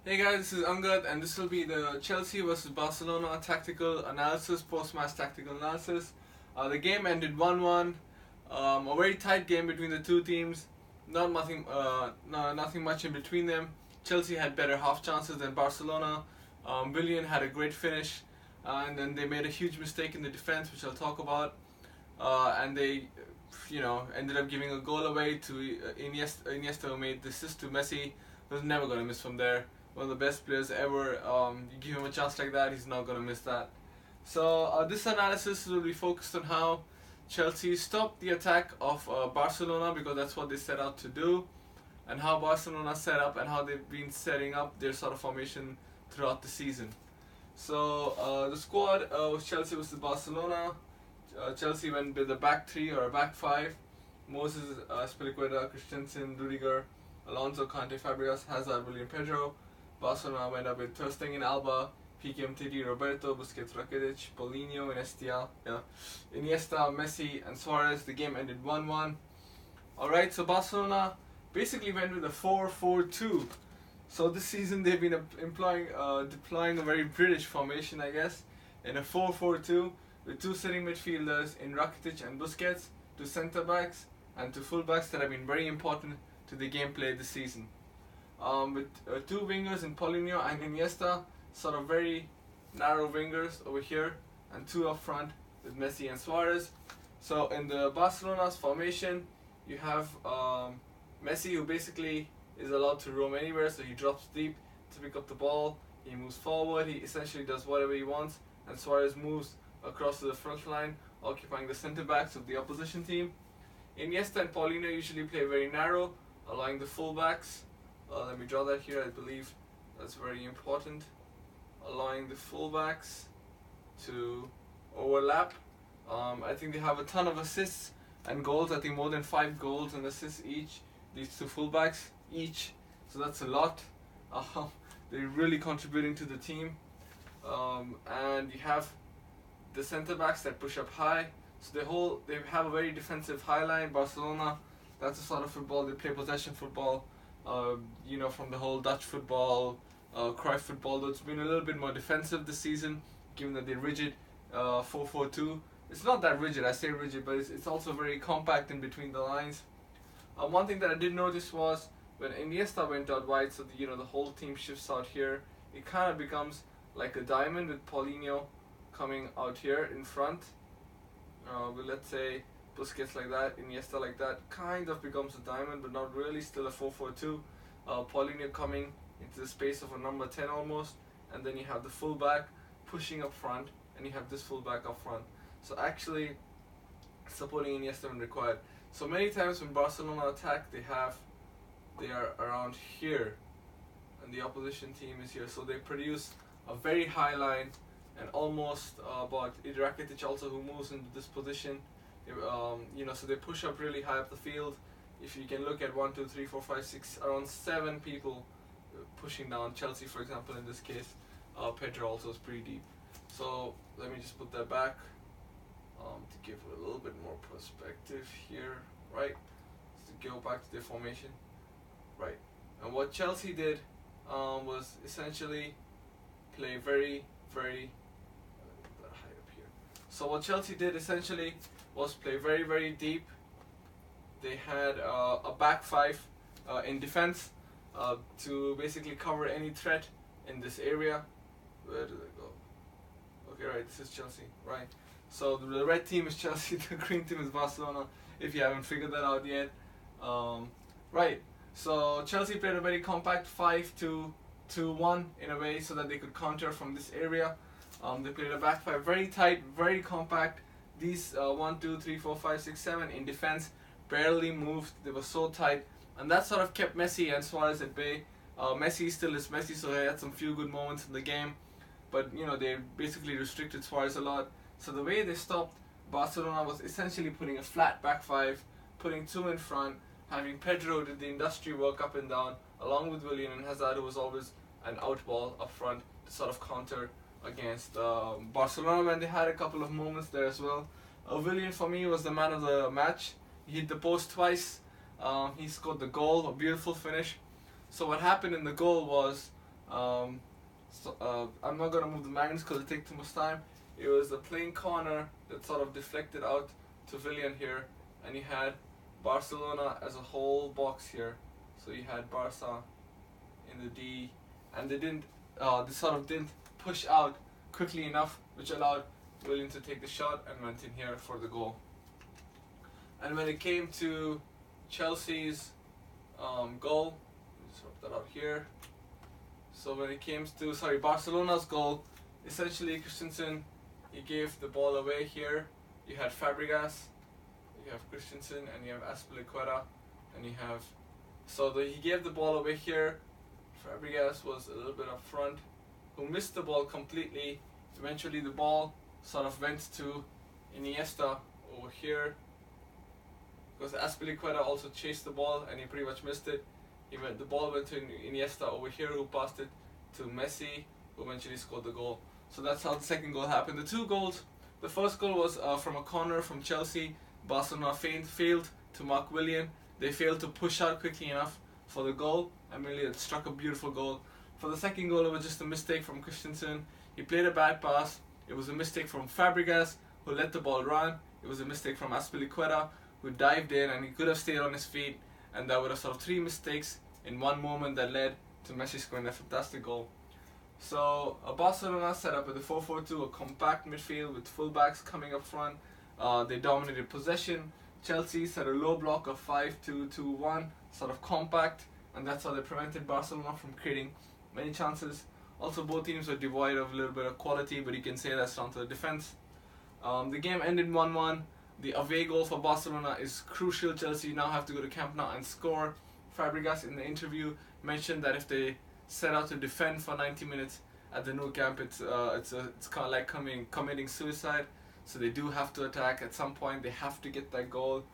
Hey guys, this is Angad and this will be the Chelsea vs Barcelona tactical analysis, post-match tactical analysis. The game ended 1-1. A very tight game between the two teams. Nothing much in between them. Chelsea had better half chances than Barcelona. Willian had a great finish, and then they made a huge mistake in the defense, which I'll talk about. And they, ended up giving a goal away to Iniesta. Iniesta who made the assist to Messi. Was never gonna miss from there. One of the best players ever. You give him a chance like that, he's not gonna miss that. So this analysis will be focused on how Chelsea stopped the attack of Barcelona, because that's what they set out to do, and how Barcelona set up and how they've been setting up their sort of formation throughout the season. So the squad was Chelsea versus Barcelona. Chelsea went with a back three or a back five. Moses, Spilicueta, Christensen, Rudiger, Alonso, Conte, Fabregas, Hazard, William, Pedro. Barcelona went up with Ter Stegen, Alba, Piqué, Umtiti, Roberto, Busquets, Rakitic, Paulinho, Iniesta, Messi, and Suarez. The game ended 1-1. Alright, so Barcelona basically went with a 4-4-2. So this season they've been deploying a very British formation, I guess, in a 4-4-2 with two sitting midfielders in Rakitic and Busquets, two centre backs, and two full backs that have been very important to the gameplay this season. With two wingers in Paulinho and Iniesta, sort of very narrow wingers over here, and two up front with Messi and Suarez. So in the Barcelona's formation, you have Messi, who basically is allowed to roam anywhere, so he drops deep to pick up the ball, he moves forward, he essentially does whatever he wants, and Suarez moves across to the front line, occupying the centre backs of the opposition team. Iniesta and Paulinho usually play very narrow, allowing the full backs, let me draw that here, I believe that's very important, allowing the full backs to overlap. I think they have a ton of assists and goals. I think more than 5 goals and assists each, these two fullbacks each, so that's a lot. They're really contributing to the team. And you have the centre backs that push up high, so they have a very defensive high line. Barcelona, that's the sort of football they play, possession football. From the whole Dutch football, Cruyff football, though it's been a little bit more defensive this season, given that they're rigid 4-4-2. It's not that rigid, I say rigid, but it's also very compact in between the lines. One thing that I did notice was when Iniesta went out wide, so the whole team shifts out here, it kind of becomes like a diamond with Paulinho coming out here in front. With, let's say, Busquets like that, Iniesta like that, kind of becomes a diamond, but not really, still a 4-4-2. Paulinho coming into the space of a number 10 almost, and then you have the fullback pushing up front, and you have this fullback up front. So actually supporting Iniesta when required. So many times when Barcelona attack, they are around here, and the opposition team is here. So they produce a very high line, and almost about Rakitic also, who moves into this position. So they push up really high up the field. If you can look at 1, 2, 3, 4, 5, 6, around 7 people pushing down. Chelsea, for example, in this case, Pedro also is pretty deep. So let me just put that back to give it a little bit more perspective here, right? To go back to their formation, right? And what Chelsea did was essentially play very, very high up here. So what Chelsea did essentially was play very, very deep. They had a back five in defense to basically cover any threat in this area. Where did they go? Okay, right, this is Chelsea, right? So the red team is Chelsea, the green team is Barcelona, if you haven't figured that out yet. Right, so Chelsea played a very compact 5-2-2-1 in a way, so that they could counter from this area. They played a back five, very tight, very compact. These 1, 2, 3, 4, 5, 6, 7 in defense barely moved. They were so tight, and that sort of kept Messi and Suarez at bay. Messi still is Messi, so he had some few good moments in the game, but they basically restricted Suarez a lot. So the way they stopped Barcelona was essentially putting a flat back five, putting 2 in front, having Pedro did the industry work up and down, along with Willian and Hazard, who was always an out ball up front to sort of counter against Barcelona when they had a couple of moments there as well. Willian, for me, was the man of the match. He hit the post twice. He scored the goal, a beautiful finish. So what happened in the goal was I'm not gonna move the magnets because it takes too much time. It was a plain corner that sort of deflected out to Villian here, and he had Barcelona as a whole box here. So you had Barca in the D, and they sort of didn't push out quickly enough, which allowed Willian to take the shot and went in here for the goal. And when it came to Chelsea's goal, let's swap that out here. So when it came to Barcelona's goal, essentially Christensen, he gave the ball away here. You had Fabregas, you have Christensen, and you have Azpilicueta, and you have he gave the ball away here. Fabregas was a little bit up front, who missed the ball completely. Eventually the ball sort of went to Iniesta over here, because Azpilicueta also chased the ball and he pretty much missed it. The ball went to Iniesta over here, who passed it to Messi, who eventually scored the goal. So that's how the second goal happened. The two goals, the first goal was from a corner from Chelsea. Barcelona failed to mark Willian. They failed to push out quickly enough for the goal, and really it struck a beautiful goal. For the second goal, it was just a mistake from Christensen. He played a bad pass. It was a mistake from Fabregas, who let the ball run. It was a mistake from Azpilicueta, who dived in, and he could have stayed on his feet, and that would have sort of three mistakes in one moment that led to Messi scoring a fantastic goal. So Barcelona set up with a 4-4-2, a compact midfield with fullbacks coming up front. They dominated possession. Chelsea set a low block of 5-2-2-1, sort of compact, and that's how they prevented Barcelona from creating many chances. Also, both teams were devoid of a little bit of quality, but you can say that's down to the defense. The game ended 1-1. The away goal for Barcelona is crucial. Chelsea now have to go to Camp Nou and score. Fabregas in the interview mentioned that if they set out to defend for 90 minutes at the Nou Camp, it's kind of like committing suicide. So they do have to attack at some point. They have to get that goal.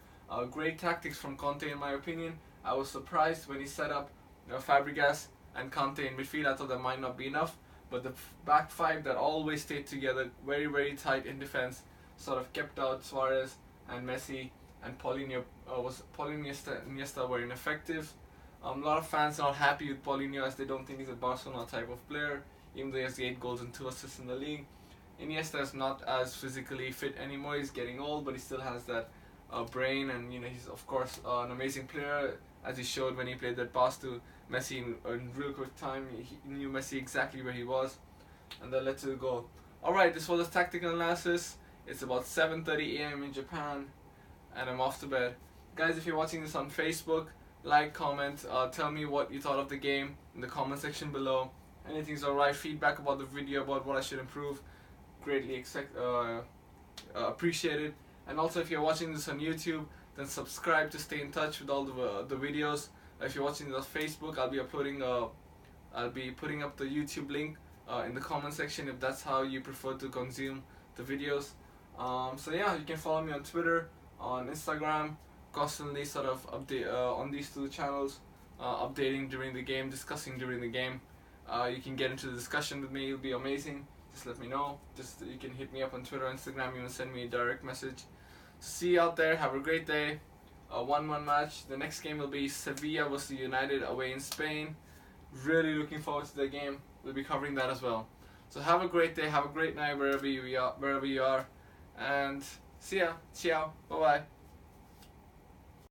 Great tactics from Conte, in my opinion. I was surprised when he set up Fabregas and Conte in midfield. I thought that might not be enough, but the back five that always stayed together, very, very tight in defense, sort of kept out Suarez and Messi, and Iniesta were ineffective. A lot of fans are not happy with Paulinho, as they don't think he's a Barcelona type of player, even though he has 8 goals and 2 assists in the league. Iniesta is not as physically fit anymore. He's getting old, but he still has that brain, and he's of course an amazing player, as he showed when he played that pass to Messi in real quick time. He knew Messi exactly where he was, and that led to the goal. Alright, this was a tactical analysis. It's about 7:30 AM in Japan, and I'm off to bed. Guys, if you're watching this on Facebook, like, comment, tell me what you thought of the game in the comment section below. Anything's alright, feedback about the video, about what I should improve, greatly appreciated. And also, if you're watching this on YouTube, then subscribe to stay in touch with all the videos. If you're watching this on Facebook, I'll be putting up the YouTube link in the comment section if that's how you prefer to consume the videos. So yeah, you can follow me on Twitter, on Instagram, constantly sort of update on these two channels, updating during the game, discussing during the game. You can get into the discussion with me. It'll be amazing. Just let me know. You can hit me up on Twitter, Instagram. You can send me a direct message. See you out there. Have a great day. 1-1 match. The next game will be Sevilla vs United away in Spain. Really looking forward to the game. We'll be covering that as well. So have a great day. Have a great night wherever you are. And see ya. Ciao. Bye bye.